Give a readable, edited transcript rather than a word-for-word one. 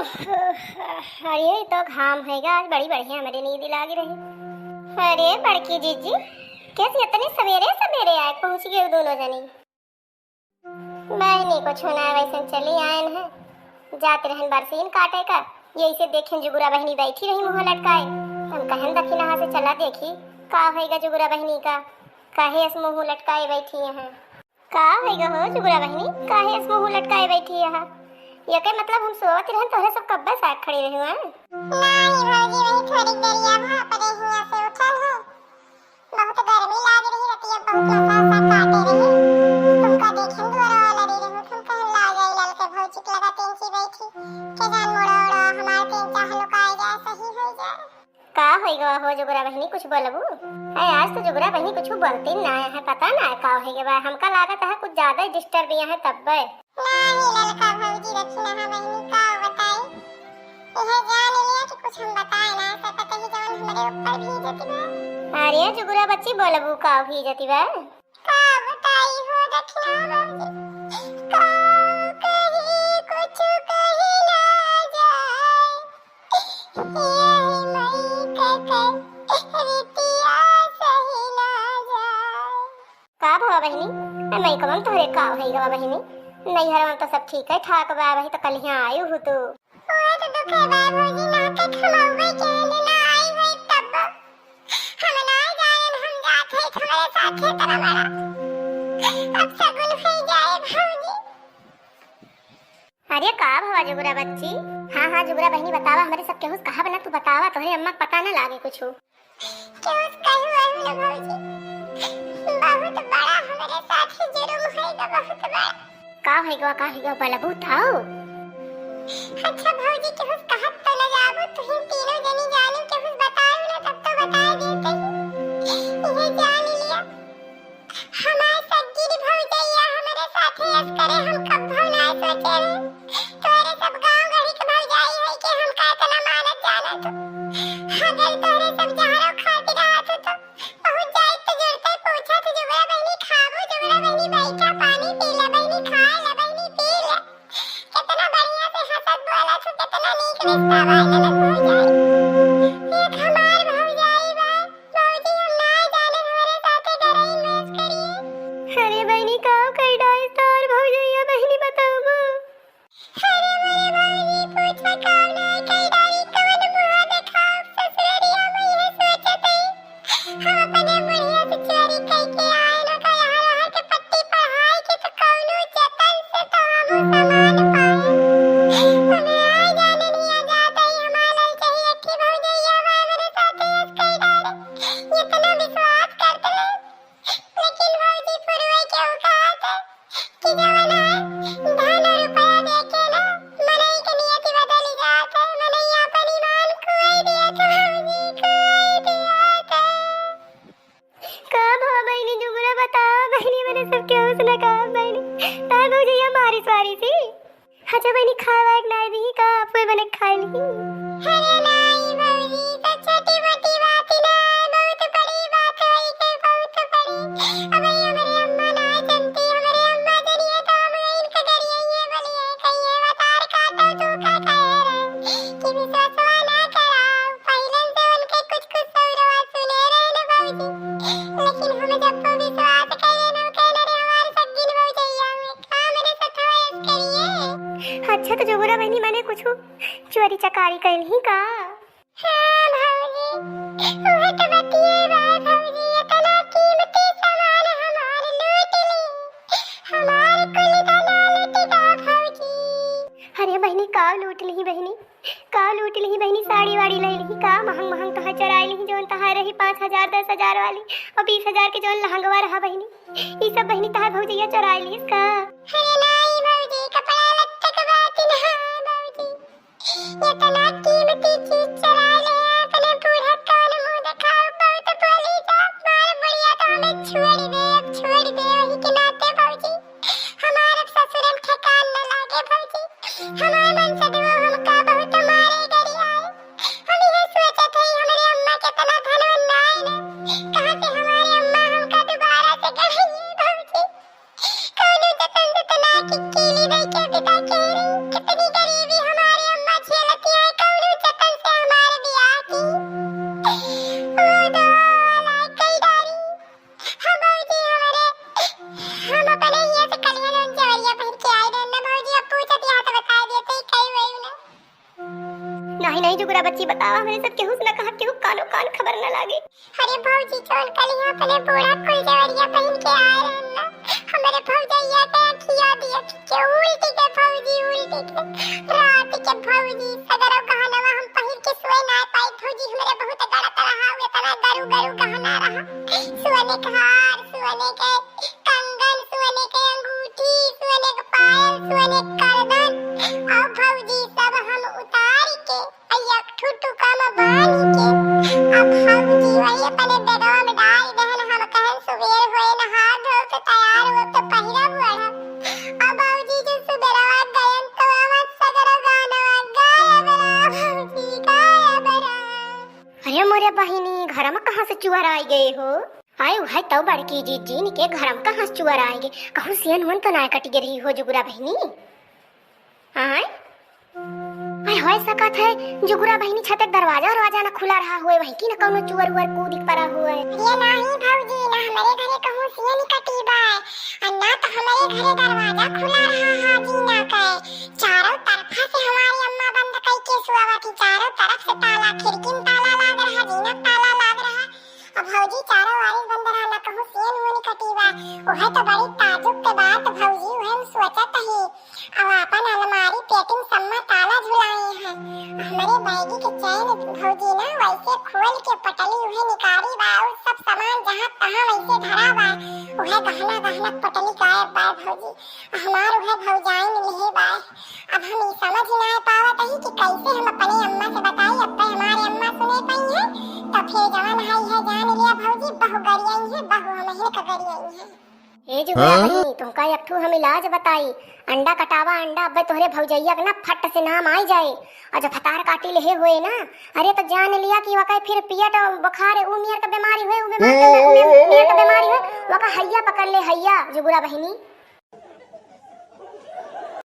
अरे तो घाम हैगा आज बड़ी बढ़िया मेरी नींद लागी रही। अरे बड़की जीजी कैसे इतने सवेरे सवेरे आए पहुंच गए दोनों जनी। बहनी को छूना वैसे चली आए हैं जाते रहन बरसीन काटे का यही से देखें जुगुरा बहनी बैठी रही मुंह लटकाए। हम कहन दखिना से चला देखी का होएगा जुगुरा बहनी का काहे इस मुंह लटकाए बैठी है। का होएगा हो जुगुरा बहनी काहे इस मुंह लटकाए बैठी है। ये के मतलब हम सोवत रहन तोहरे सब कब्बे साथ खड़ी रही हैं। नहीं भौजी वही थोड़ी देरिया वहां पर हिया से उठल हो बहुत गर्मी लाग रही रहती है बहुत लसा सा काटे रही तुमका देखें द्वारा वाला रे रहो तुम कह ला जाई लाल के भौजी के लगा तेंची बैठी के जान मोड़ा ओड़ा हमार तें चाह लुकाए जाए सही हो जाए। का होएगा हो जुगुरा बहनी कुछ बोलबू है आज तो जुगुरा बहनी कुछ बोलती ना है पता ना का होएगा हमका लागत है कुछ ज्यादा ही डिस्टर्ब है तब बे नहीं ललका भौजी रखी ना बहनी का बताई यह जान लिया कि कुछ हम बताए ना से पता ही जवन हमारे ऊपर भी जती बा। अरे जुगुरा बच्ची बोलबू का भी जती बा का बताई हो दक्षिणा भौजी का कहीं कुछ कही ना जाए यही मई के रितिया सही ना जाए। का भवा बहनी मैं कमन तोहरे का होएगा बहनी नहीं हरवन तो सब ठीक है ठाक बा वही तो कल यहाँ आई हूँ तू ओए तो दुखे बा भौजी ना के खमावे के ना आई हुई तब हम ना जाने हम जाते हमारे साथ है तेरा बड़ा अब सगुन हो जाए भौजी। अरे का भवा जुगुरा बच्ची हाँ हाँ जुगुरा बहनी बतावा हमारे सब केहू कहा बना तू बतावा तोहरे अम्मा को पता ना लागे कुछ क्यों कहू हम लोग भौजी बहुत बड़ा हमारे साथ ही जुर्म होएगा बहुत बड़ा का होएगा बोलबू थाओ। अच्छा भौजी के हुस कहत तो न जाबो तुम तीनों जनी जानी के हुस बताओ ना तब तो बता देते ये जान लिया हमारे सगीर भौजैया हमारे साथ ही ऐस करे हम कब भौला सोचे हैं तोरे सब गांव गढ़ी के भौजाई है कि हम का इतना मानत जाना तो अगर तोरे सब जहां खातिर आत तो पहुंच जाए तो जुड़ते पूछा तो जुगरा बहनी खाबो जुगरा बहनी बैठा पानी पी ले बहनी खा ले बहनी पी ले कितना बढ़िया से हंसत बोला तो कितना नीक रिश्ता वाला लग हो जाए एक हमार भौजाई बा भौजी हम ना जाने हमारे साथे डराई मैच करिए। अरे बहनी का कई डाइस तार भौजैया बहनी बताओ अरे मेरे भौजी पूछा कौन है कई डाई कवन मुंह दिखाओ ससुरिया में ये सोचत है हम अपने बुढ़िया से चोरी कई के आए ना का यहाँ के पट्टी पढ़ाई के तो कौनो जतन से तो हम सामान पाए हमें आ जाने नहीं जाता ही हमारा चाहिए कि भौजैया मेरे साथ ऐस कई डाले इतना विश्वास करते हैं लेकिन भौजी फुरवे क्यों कहते कि जवाना धन रुपया देके ना मनई के नियति बदल जाते मनई अपन ईमान खोई दिया तो भौजी खोई दिया था। का भवा बहनी जुगुरा बताओ बहनी मैंने सब केहू से ना कहा बहनी तार भौजैया मारी सारी थी अच्छा बहनी खावा एक नाई दी का आपको बने खा ली। अरे नहीं भौजी तो छोटी मोटी बात ना बहुत बड़ी बात है के बहुत बड़ी अब ये हमारे अम्मा ना जानती हमारे अम्मा जरिए तो हम इनके जरिए ये बोलिए कहिए अवतार काटो तू का कह रहे कि विश्वासवा ना कराओ पहले से उनके कुछ कुछ सौरवा सुने रहे ना भौजी लेकिन हम जब को विश्वास करिए ना कहने रे हमारे सगिन भौजैया में का मेरे साथ वैस करिए। अच्छा तो जुगुरा बहनी मैंने कुछ चोरी चकारी कर ली का हाँ भौजी वह तो बतिए बात भौजी इतना कीमती सामान हमारे लूट ली हमारे कुल धना लूट गया भौजी। अरे बहनी का लूट ली बहनी साड़ी वाड़ी ले ली का महंग महंग तहा चराई ली जोन तहा रही 5,000 10,000 वाली और 20,000 के जोन लहंगवा रहा बहनी ये सब बहनी तहा भौजैया चराई ली इसका। अरे नहीं भौजी कपड़ा लत्ते के बात ना भौजी इतना कीमती चीज चरा ले अपने बूढ़ा कौन मुंह दिखाओ बहुत बोली जा मार बुढ़िया तो हमें छोड़ दे अब छोड़ दे वही के नाते भौजी हमारे ससुर में ठिकान न लागे भौजी हमारे मन से दुआ हमका बहुत मारे गरी आए हम ये सोचते थे हमारे अम्मा कितना धनवान आए ना कहां से हमारे अम्मा हमका दोबारा से कहेंगे भौजी कौनो जतन से तना की कीली दे के बिता के कितनी गरीबी हमारे अम्मा झेल नहीं नहीं जुगुरा बच्ची बतावा हमरे सब केहू न कहा केहू कानो कान खबर न लागे। अरे भौजी चल कल यहाँ अपने बूढ़ा कुल जवरिया पहन के आए रहन ना हमारे भौजैया के खिया दिया के उल्टी के भौजी उल्टी के रात के भौजी सगरो गहनवा हम पहिर के सोए ना पाई भौजी हमारे बहुत गड़त रहा हुए तना गरु गरु गहना रहा सोने के हार सोने के कंगन सोने के अंगूठी सोने के पायल सोने के करदन और भौजी सब हम उतार के एक ठुटू कम बानी के अब भौजी वही अपने बेडवा में डाल दहन हम कहन सुबेर होए नहा धो के तैयार हो तो पहिरब वह अब भौजी जो सुबेरवा गयन तो आवाज सगरो गानवा गायब रा भौजी गायब रा। अरे मोरे बहिनी घर में कहाँ से चुहर आई गए हो? आए भाई तब बड़की जीजी के घर में कहाँ से चुहर आएंगे कहूँ सियन हुन तो ना कट रही हो जुगुरा बहिनी। आए आए होए सकत है जुगुरा बहिनी छते दरवाजा न खुला रहा हुए वही की न कौनो चुहर हुआ कूद पड़ा हुआ है। ये नहीं भौजी ना हमारे घरे कहूँ सियन कटी बा और ना तो हमारे घरे दरवाजा खुला रहा हाजी ना कहे चारों तरफ से हमारी अम्मा बंद कई के सुआवा की चारों तरफ से ताला खिड़की में ताला लाग रहा जीना ताला लाग रहा अब भौजी चारों वारिस बंद रहा ना कहूँ सियन हुन कटी बा ओहे तो बड़ी ताजुब के बात भौजी ओहे सोचत ही अब अपन अलमारी पेटिंग सम्मा ताला झुलाए हैं हमारे बैगी के चैन भौजी ना वैसे खोल के पटली उहे निकाली बा और सब सामान जहाँ तहाँ वैसे धरा बा उहे गहना गहना पटली गायब बा भौजी हमार उहे भौजाई मिले बा अब हम ये समझ ना पावत ही कि कैसे हम अपनी अम्मा से बताई अब हमारी अम्मा सुने पाई है तो फिर जवान है जान लिया भौजी बहु गरियाई है बहु हम ही का गरियाई है। ए जुगुरा बहिनी तुमका एक ठू हम इलाज बताई अंडा कटावा अंडा अब तोहरे भौजैया के ना फट से नाम आई जाए और जब फतार काटी ले हुए ना अरे तो जान लिया कि वका फिर पियट बुखार उमियर का बीमारी हुए उ बीमार का बीमारी हुए वका हैया पकड़ ले हैया जुगुरा बहिनी।